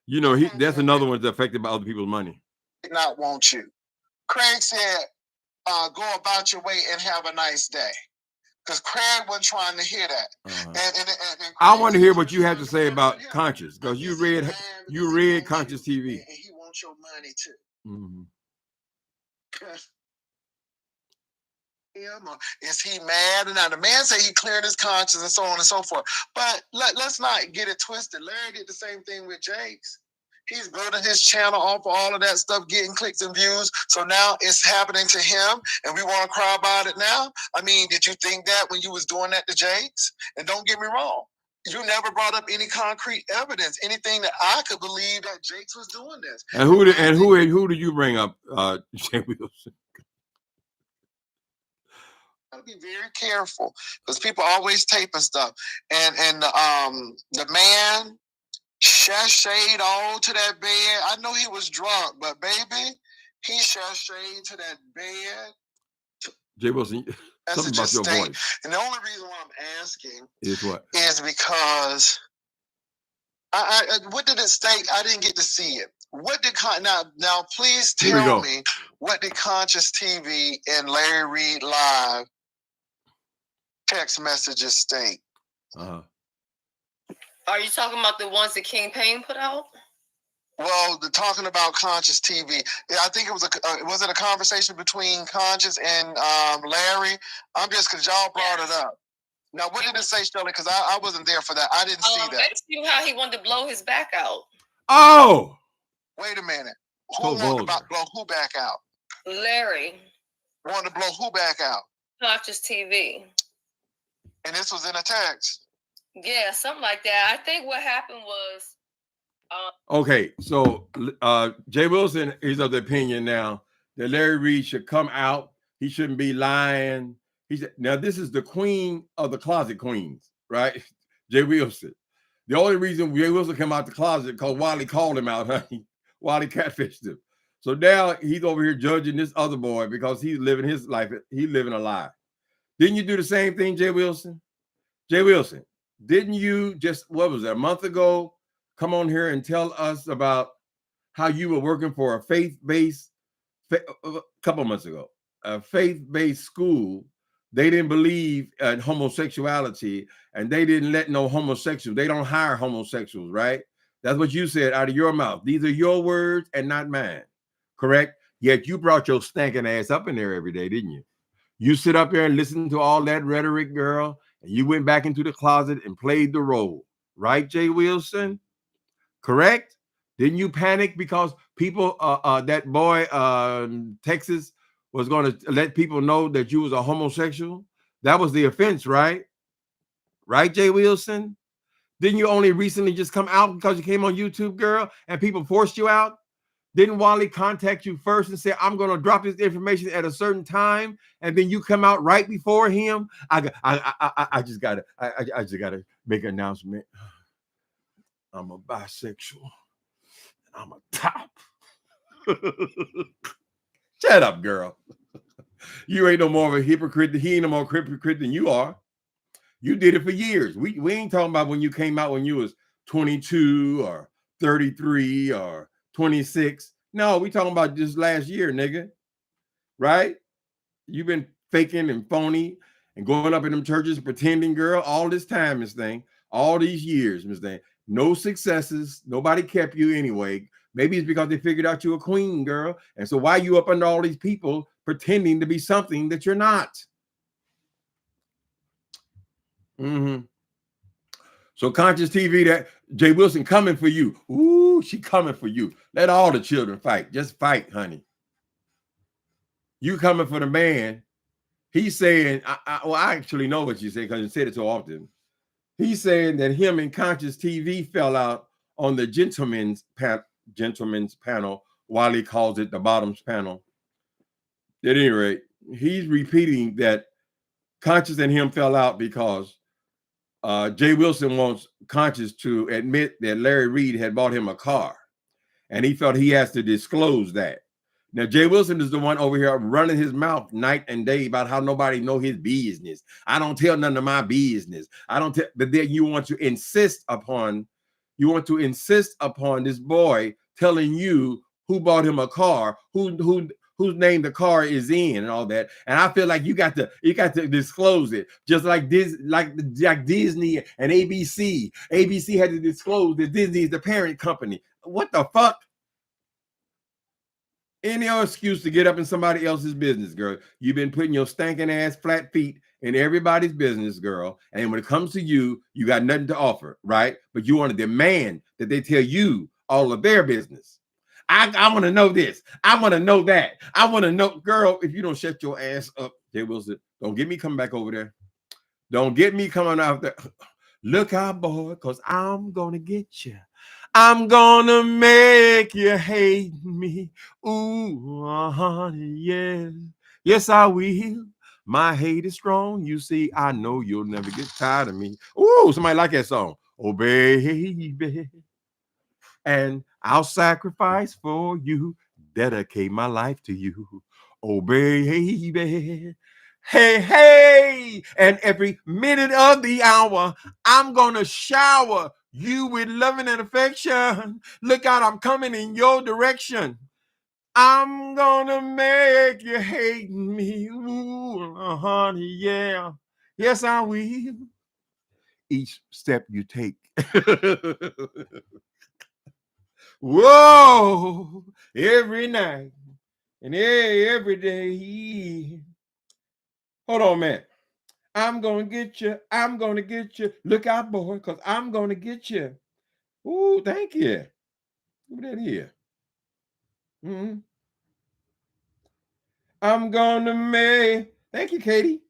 You know, that's another one that's affected by other people's money. Did not want you. Craig said, go about your way and have a nice day. Because Craig wasn't trying to hear that. And I want to hear what you have to say about Conscious, because you read Conscious TV. And he wants your money too. Is he mad? And now the man said he cleared his conscience and so on and so forth. But let's not get it twisted. Larry did the same thing with Jake's. He's building his channel off of all of that stuff, getting clicks and views. So now it's happening to him, and we want to cry about it now. I mean, did you think that when you was doing that to Jake's? And don't get me wrong, you never brought up any concrete evidence, anything that I could believe that Jake's was doing this. And who do you bring up, Jay Wilson? Gotta be very careful because people always taping stuff, and the man sashayed all to that bed. I know he was drunk, but baby, he sashayed to that bed. Jay Wilson, something about your voice. And the only reason why I'm asking is what? Is because I what did it state? I didn't get to see it. What did now please tell me what did Conscious TV and Larry Reid Live text messages state? Are you talking about the ones that King Payne put out? Well, talking about Conscious TV, I think it was was it a conversation between Conscious and Larry? I'm just because y'all brought it up. Now, what did it say, Shirley? Because I wasn't there for that. I didn't see that. Let's see how he wanted to blow his back out. Oh, wait a minute. Who wanted to blow who back out? Larry wanted to blow who back out? Conscious TV. And this was in a text. Yeah, something like that. I think what happened was. Okay, so Jay Wilson is of the opinion now that Larry Reid should come out. He shouldn't be lying. He said, now this is the queen of the closet queens, right? Jay Wilson. The only reason Jay Wilson came out the closet because Wiley called him out, honey. Wiley catfished him. So now he's over here judging this other boy because he's living his life. He's living a lie. Didn't you do the same thing, Jay Wilson? Jay Wilson, didn't you just, what was it, a month ago, come on here and tell us about how you were working for a faith-based, a couple of months ago, a faith-based school. They didn't believe in homosexuality and they didn't let no homosexuals. They don't hire homosexuals, right? That's what you said out of your mouth. These are your words and not mine, correct? Yet you brought your stinking ass up in there every day, didn't you? You sit up there and listen to all that rhetoric, girl, and you went back into the closet and played the role, right, Jay Wilson? Correct? Didn't you panic because people, that boy, Texas, was going to let people know that you was a homosexual? That was the offense, right? Right, Jay Wilson? Didn't you only recently just come out because you came on YouTube, girl, and people forced you out? Didn't Wally contact you first and say, I'm going to drop this information at a certain time, and then you come out right before him? I just got to make an announcement. I'm a bisexual. I'm a top. Shut up, girl. You ain't no more of a hypocrite. He ain't no more hypocrite than you are. You did it for years. We ain't talking about when you came out when you was 22 or 33 or 26. No, we talking about just last year, nigga. Right? You've been faking and phony and going up in them churches pretending, girl, all this time, Miss Thing. All these years, Miss Thing. No successes. Nobody kept you anyway. Maybe it's because they figured out you a queen, girl. And so why you up under all these people pretending to be something that you're not? So Conscious TV, that Jay Wilson coming for you. Ooh, she coming for you. Let all the children fight. Just fight, honey. You coming for the man. He's saying, I actually know what you say because you said it so often. He's saying that him and Conscious TV fell out on the gentleman's panel, while he calls it the bottoms panel. At any rate, he's repeating that Conscious and him fell out because Jay Wilson wants Conscious to admit that Larry Reid had bought him a car, and he felt he has to disclose that. Now, Jay Wilson is the one over here running his mouth night and day about how nobody know his business. I don't tell none of my business. I don't tell, but then you want to insist upon this boy telling you who bought him a car, whose name the car is in, and all that. And I feel like you got to disclose it, just like this, like Disney and ABC. ABC had to disclose that Disney is the parent company. What the fuck? Any excuse to get up in somebody else's business, girl. You've been putting your stinking ass flat feet in everybody's business, girl. And when it comes to you, you got nothing to offer, right? But you want to demand that they tell you all of their business. I want to know this. I want to know that. I want to know, girl, if you don't shut your ass up, Jay Wilson, don't get me coming back over there. Don't get me coming out there. Look out, boy, because I'm going to get you. I'm gonna make you hate me. Ooh, honey, yeah. Yes, I will. My hate is strong. You see, I know you'll never get tired of me. Ooh, somebody like that song. Oh, baby. And I'll sacrifice for you. Dedicate my life to you. Oh, baby. Hey, hey. And every minute of the hour, I'm gonna shower you with loving and affection. Look out, I'm coming in your direction. I'm gonna make you hate me. Ooh, honey, yeah. Yes, I will. Each step you take. Whoa, every night and every day. Hold on, man. I'm gonna get you. I'm gonna get you. Look out, boy, because I'm gonna get you. Ooh, thank you. Look at that here. I'm gonna make. Thank you, Katie.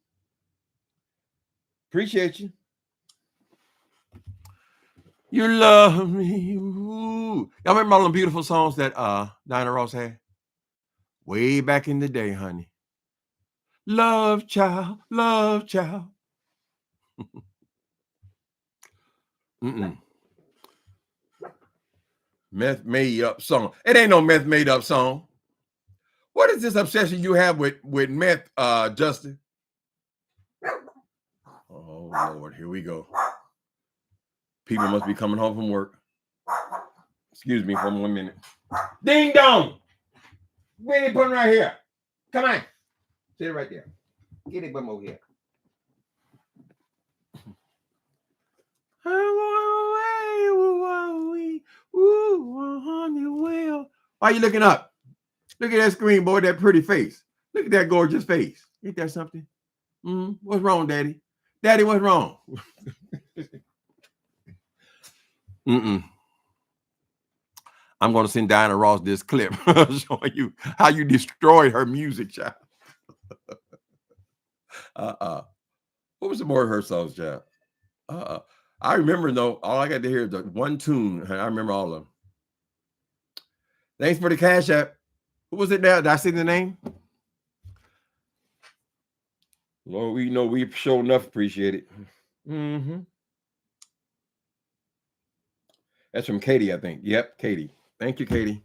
Appreciate you. You love me. Ooh. Y'all remember all them beautiful songs that Diana Ross had? way back in the day, honey. Love child, love child. Meth made up song. It ain't no meth made up song. What is this obsession you have with meth, Justin? Oh Lord, here we go. People must be coming home from work. Excuse me for 1 minute. Ding dong. Where they putting right here? Come on. Sit right there. Get it bum over here. Why are you looking up? Look at that screen, boy, that pretty face. Look at that gorgeous face. Ain't that something? What's wrong, Daddy? Daddy, what's wrong? I'm going to send Diana Ross this clip showing you how you destroyed her music, child. What was the more of her songs, child? I remember, though, all I got to hear is the one tune. I remember all of them. Thanks for the Cash App. Who was it now? Did I say the name? Lord, we know we sure enough appreciate it. That's from Katie, I think. Yep, Katie. Thank you, Katie.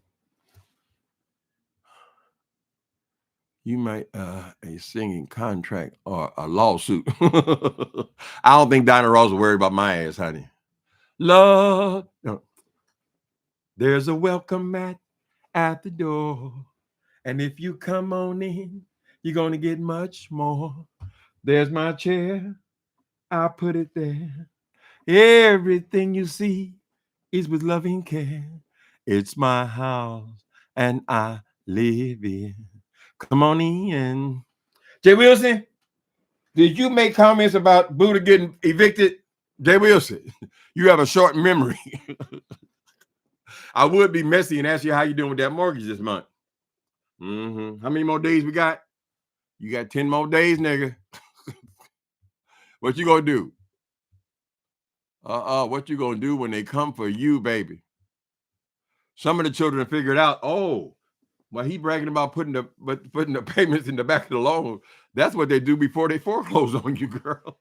You might a singing contract or a lawsuit. I don't think Diana Ross is worried about my ass, honey. Love. No. There's a welcome mat at the door. And if you come on in, you're going to get much more. There's my chair. I'll put it there. Everything you see is with loving care. It's my house and I live in. Come on in. Jay Wilson, did you make comments about Buddha getting evicted? Jay Wilson, you have a short memory. I would be messy and ask you how you doing with that mortgage this month. How many more days we got? You got 10 more days, nigga. What you gonna do? What you gonna do when they come for you, baby? Some of the children figured out, oh, well, he bragging about putting the payments in the back of the loan. That's what they do before they foreclose on you, girl.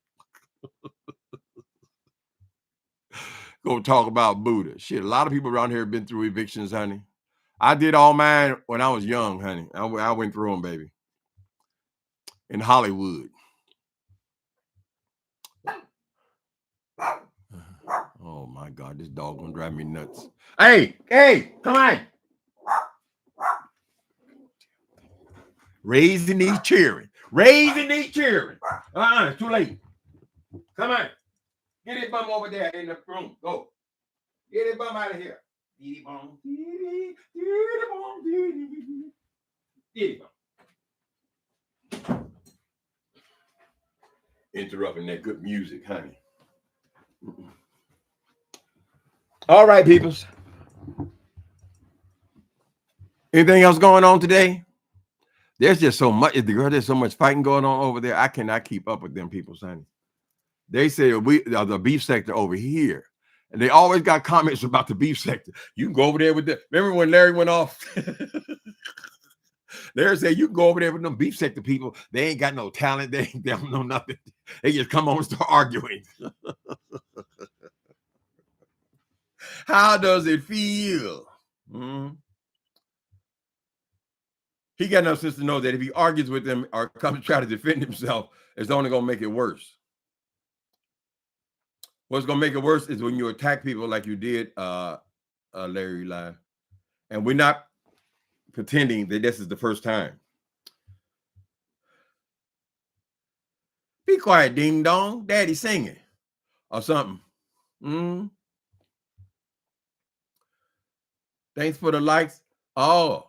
Go talk about Buddha. Shit, a lot of people around here have been through evictions, honey. I did all mine when I was young, honey. I went through them, baby. In Hollywood. Oh my God, this dog gonna drive me nuts. Hey, come on. Raising these children. It's too late. Come on. Get it bum over there in the room. Go. Get it bum out of here. Get it bum. Interrupting that good music, honey. All right, peoples. Anything else going on today? There's just so much. There's so much fighting going on over there. I cannot keep up with them people, honey. They say we are the beef sector over here. And they always got comments about the beef sector. You can go over there with the. Remember when Larry went off? Larry said, you can go over there with them beef sector people. They ain't got no talent. They don't know nothing. They just come on and start arguing. How does it feel? He got enough sense to know that if he argues with them or comes to try to defend himself, it's only going to make it worse. What's going to make it worse is when you attack people like you did, Larry Live. And we're not pretending that this is the first time. Be quiet, ding dong. Daddy singing or something. Thanks for the likes. Oh,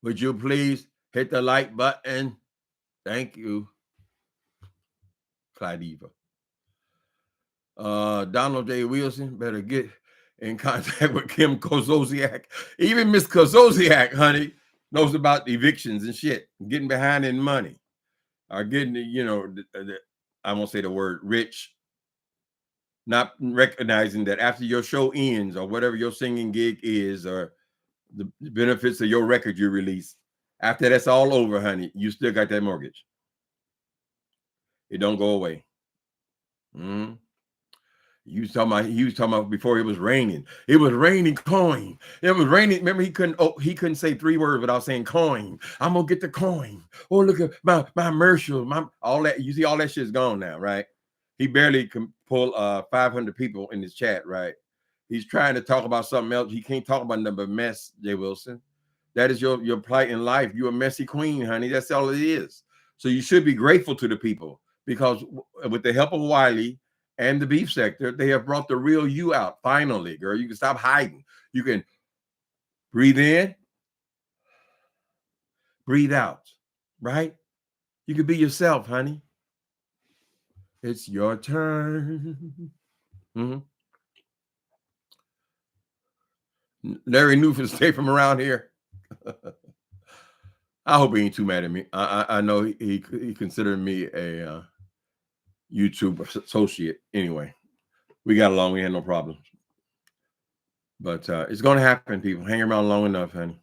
would you please hit the like button? Thank you. Clydiva. Donald J. Wilson better get in contact with Kim Kozosiak. Even Miss Kozosiak, honey, knows about evictions and shit, getting behind in money, or getting, I won't say the word rich, not recognizing that after your show ends or whatever your singing gig is, or the benefits of your record you release, After that's all over, honey, you still got that mortgage. It don't go away. Mm-hmm. He was talking about before it was raining. It was raining coin. It was raining. Remember, he couldn't say 3 words without saying coin. I'm gonna get the coin. Oh, look at my commercial. All that. You see, all that shit's gone now, right? He barely can pull 500 people in his chat, right? He's trying to talk about something else. He can't talk about nothing but mess, Jay Wilson. That is your plight in life. You're a messy queen, honey. That's all it is. So you should be grateful to the people, because with the help of Wiley and the beef sector, they have brought the real you out. Finally, girl, you can stop hiding. You can breathe in, breathe out, right? You can be yourself, honey. It's your turn. Mm-hmm. Larry Newford, stay from around here. I hope he ain't too mad at me. I know he considered me a YouTube associate. Anyway, we got along. We had no problems. But it's going to happen, people. Hang around long enough, honey.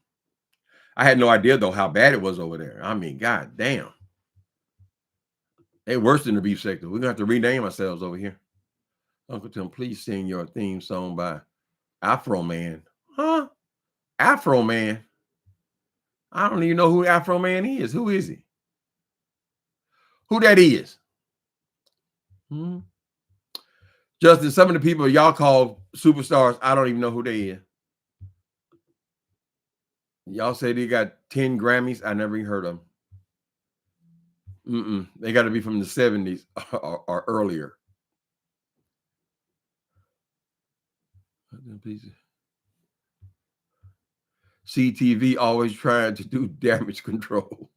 I had no idea, though, how bad it was over there. I mean, god damn. They're worse than the beef sector. We're going to have to rename ourselves over here. Uncle Tim, please sing your theme song by Afro Man. Huh? Afro Man? I don't even know who Afro Man is. Who is he? Who that is? Hmm? Justin, some of the people y'all call superstars, I don't even know who they is. Y'all say they got 10 Grammys. I never even heard of them. They got to be from the 70s or earlier. CTV always trying to do damage control.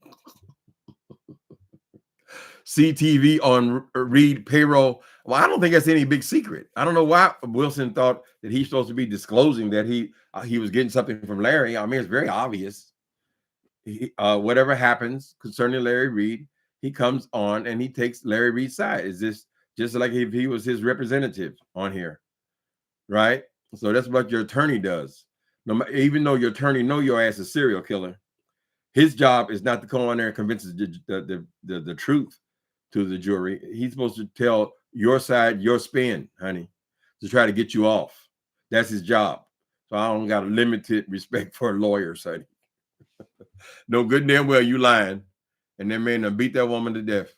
CTV on REID payroll. Well, I don't think that's any big secret. I don't know why Wilson thought that he's supposed to be disclosing that he was getting something from Larry. I mean, it's very obvious. Whatever happens concerning Larry Reid, he comes on and he takes Larry Reid's side. Is this just like if he was his representative on here, right? So that's what your attorney does. Even though your attorney know your ass is a serial killer, his job is not to come on there and convince the truth to the jury. He's supposed to tell your side, your spin, honey, to try to get you off. That's his job. So I don't got a limited respect for lawyers, honey. No good and damn well you lying, and that man done beat that woman to death.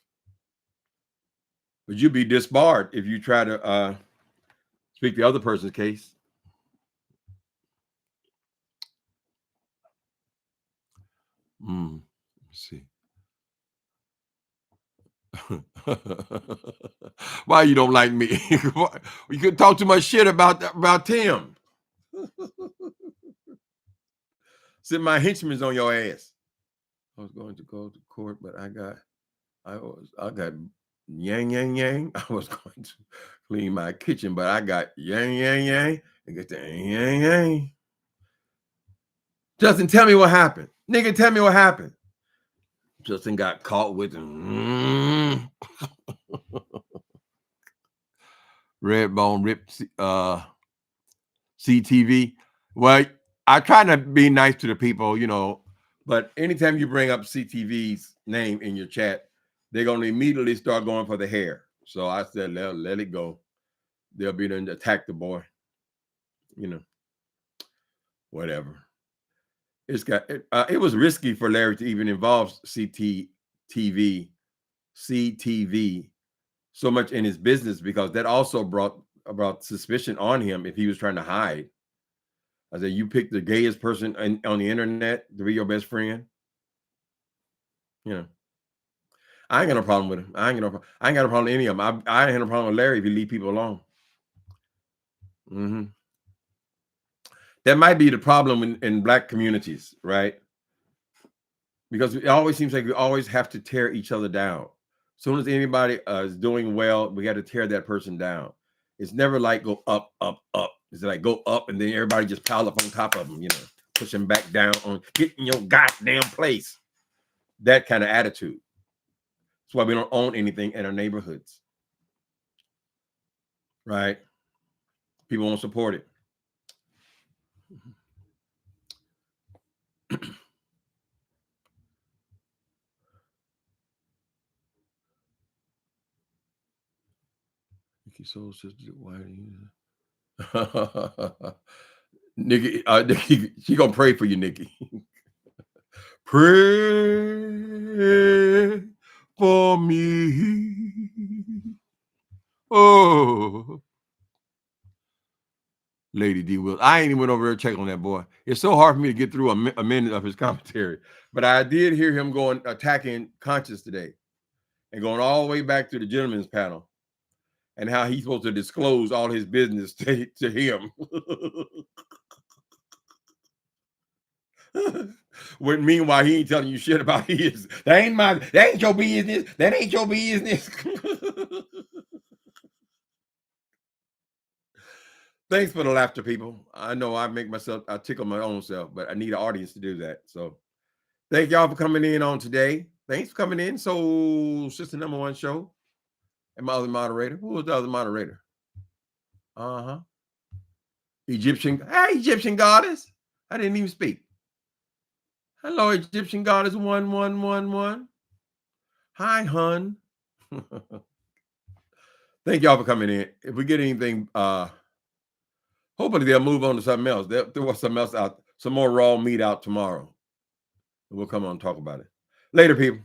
But you'd be disbarred if you try to speak the other person's case. Let's see. Why you don't like me? You could talk too much shit about Tim. Send my henchmen on your ass. I was going to go to court, but I got yang. I was going to clean my kitchen, but I got yang and get the yang. Justin, tell me what happened. Nigga, tell me what happened. Justin got caught with red bone ripped CTV. Well, I try to be nice to the people, you know, but anytime you bring up CTV's name in your chat, they're going to immediately start going for the hair. So I said, let it go. They'll be there to attack the boy. You know, whatever. It was risky for Larry to even involve CTV so much in his business, because that also brought about suspicion on him if he was trying to hide. I said, you picked the gayest person on the internet to be your best friend. You know, I ain't got no problem with him. I ain't got a problem with any of them. I ain't had no problem with Larry if you leave people alone. That might be the problem in Black communities, right? Because it always seems like we always have to tear each other down. As soon as anybody is doing well, we got to tear that person down. It's never like go up, up, up. It's like go up and then everybody just pile up on top of them, you know, push them back down on get in your goddamn place. That kind of attitude. That's why we don't own anything in our neighborhoods. Right? People won't support it. Nikki Soul sister, why do you? Nikki, Nikki, she gonna pray for you, Nikki. Pray for me. Oh, Lady D. Will. I ain't even went over there to check on that boy. It's so hard for me to get through a minute of his commentary. But I did hear him going attacking conscience today and going all the way back to the gentleman's panel and how he's supposed to disclose all his business to him. When meanwhile he ain't telling you shit about his. That ain't your business. That ain't your business. Thanks for the laughter, people. I know I tickle my own self, but I need an audience to do that. So thank y'all for coming in on today. Thanks for coming in. So Sister Number One Show and my other moderator. Who was the other moderator? Egyptian goddess. I didn't even speak. Hello, Egyptian goddess 1111. Hi, hun. Thank y'all for coming in. If we get anything, hopefully they'll move on to something else. There was something else out, some more raw meat out tomorrow. We'll come on and talk about it. Later, people.